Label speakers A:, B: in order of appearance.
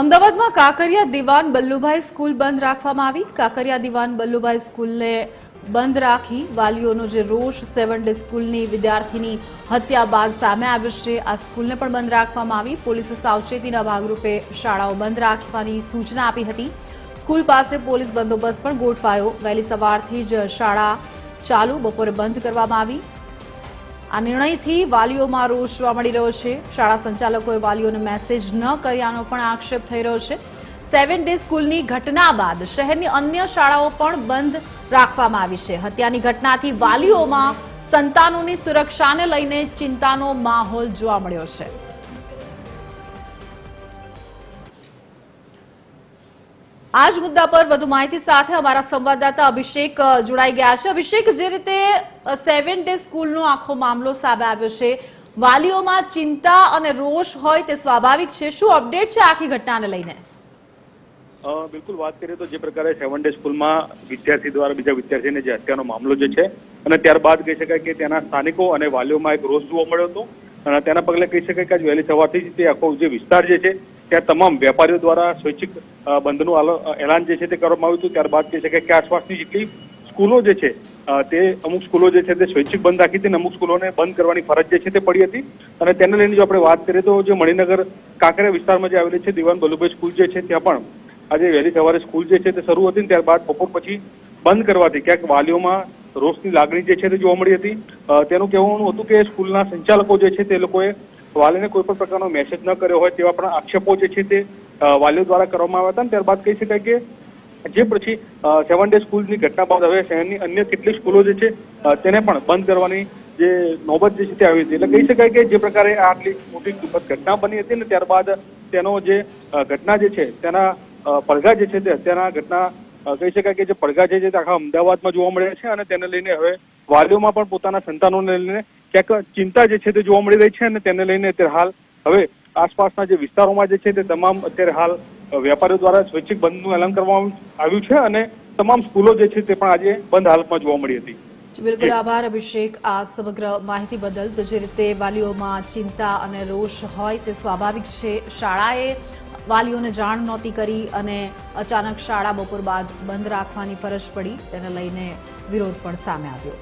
A: અમદાવાદમાં કાંકરિયા દિવાન બલ્લુભાઈ સ્કૂલ બંધ રાખવામાં આવી। કાંકરિયા દિવાન બલ્લુભાઈ સ્કૂલને બંધ રાખી વાલીઓનો જે રોષ 7 ડે સ્કૂલની વિદ્યાર્થીની હત્યા બાદ સામે આવ્યો છે। આ સ્કૂલને પણ બંધ રાખવામાં આવી। પોલીસે સાવચેતીના ભાગરૂપે શાળાઓ બંધ રાખવાની સૂચના આપી હતી। સ્કૂલ પાસે પોલીસ બંદોબસ્ત પણ ગોઠવાયો। વહેલી સવારથી જ શાળા ચાલુ, બપોરે બંધ કરવામાં આવી। આ નિર્ણયથી વાલીઓમાં રોષ જોવા મળી રહ્યો છે। શાળા સંચાલકોએ વાલીઓને મેસેજ ન કર્યાનો પણ આક્ષેપ થઈ રહ્યો છે। 7 ડે સ્કૂલની ઘટના બાદ શહેરની અન્ય શાળાઓ પણ બંધ રાખવામાં આવી છે। હત્યાની ઘટનાથી વાલીઓમાં સંતાનોની સુરક્ષાને લઈને ચિંતાનો માહોલ જોવા મળ્યો છે। આ જ મુદ્દા પર વધુ માહિતી સાથે અમારા સંવાદદાતા અભિષેક જોડાઈ ગયા છે। અભિષેક, જે રીતે 7 ડે સ્કૂલનો આખો મામલો સામે આવ્યો છે, વાલીઓમાં ચિંતા અને રોષ હોય તે સ્વાભાવિક છે। શું અપડેટ છે આખી ઘટનાને લઈને?
B: બિલકુલ વાત કરીએ તો જે પ્રકારે 7 ડે સ્કૂલમાં વિદ્યાર્થી દ્વારા બીજા વિદ્યાર્થીને જે હત્યાનો મામલો જે છે અને ત્યારબાદ કહી શકાય કે તેના સ્થાનિકો અને વાલીઓમાં એક રોષ જોવા મળ્યો હતો અને તેના પગલે કહી શકાય કે વહેલી સવારથી જ તે આખો જે વિસ્તાર જે છે ત્યાં તમામ વેપારીઓ દ્વારા સ્વૈચ્છિક બંધનું એલાન જે છે તે કરવામાં આવ્યું હતું। ત્યારબાદ કહી શકાય કે આસપાસની જેટલી સ્કૂલો જે છે તે અમુક સ્કૂલો જે છે તે સ્વૈચ્છિક બંધ રાખી હતી અને અમુક સ્કૂલોને બંધ કરવાની ફરજ જે છે તે પડી હતી। અને તેને લઈને જો આપણે વાત કરીએ તો જે મણિનગર કાંકરિયા વિસ્તારમાં જે આવેલી છે દિવાન બલ્લુભાઈ સ્કૂલ જે છે ત્યાં પણ આજે વહેલી સવારે સ્કૂલ જે છે તે શરૂ હતી, ત્યારબાદ બપોર પછી બંધ કરવાથી ક્યાંક વાલીઓમાં રોષની લાગણી જે છે તે જોવા મળી હતી। તેનું કહેવાનું હતું કે સ્કૂલના સંચાલકો જે છે તે લોકોએ વાલીને કોઈ પણ પ્રકારનો મેસેજ ન કર્યો હોય તેવા પણ આક્ષેપો જે છે તે વાલીઓ દ્વારા કરવામાં આવ્યા હતા। ત્યારબાદ કહી શકાય કે જે પછી 7 ડે સ્કૂલની ઘટના બાદ હવે શહેરની અન્ય કેટલીક સ્કૂલો જે છે તેને પણ બંધ કરવાની જે નોબત જે છે તે આવી હતી। એટલે કહી શકાય કે જે પ્રકારે આટલી મોટી દુઃખદ ઘટના બની હતી ને ત્યારબાદ તેનો જે ઘટના જે છે તેના પડઘા જે છે તે હત્યાના ઘટના કહી શકાય કે જે પડઘા છે તે આખા અમદાવાદમાં જોવા મળ્યા છે અને તેને લઈને હવે વાલીઓમાં પણ પોતાના સંતાનોને લઈને ક્યાંક ચિંતા જે છે તે જોવા મળી રહી છે અને તેને લઈને અત્યારે હાલ હવે આસપાસના જે વિસ્તારોમાં જે છે તે તમામ અત્યારે હાલ વેપારીઓ દ્વારા સ્વૈચ્છિક બંધનું એલાન કરવામાં આવ્યું છે અને તમામ સ્કૂલો જે છે તે પણ આજે બંધ હાલતમાં જોવા મળી હતી।
A: બિલકુલ, આભાર અભિષેક આ સમગ્ર માહિતી બદલ। તો જે રીતે વાલીઓમાં ચિંતા અને રોષ હોય તે સ્વાભાવિક છે। શાળાએ વાલીઓને જાણ નહોતી કરી અને અચાનક શાળા બપોર બાદ બંધ રાખવાની ફરજ પડી, તેને લઈને વિરોધ પણ સામે આવ્યો।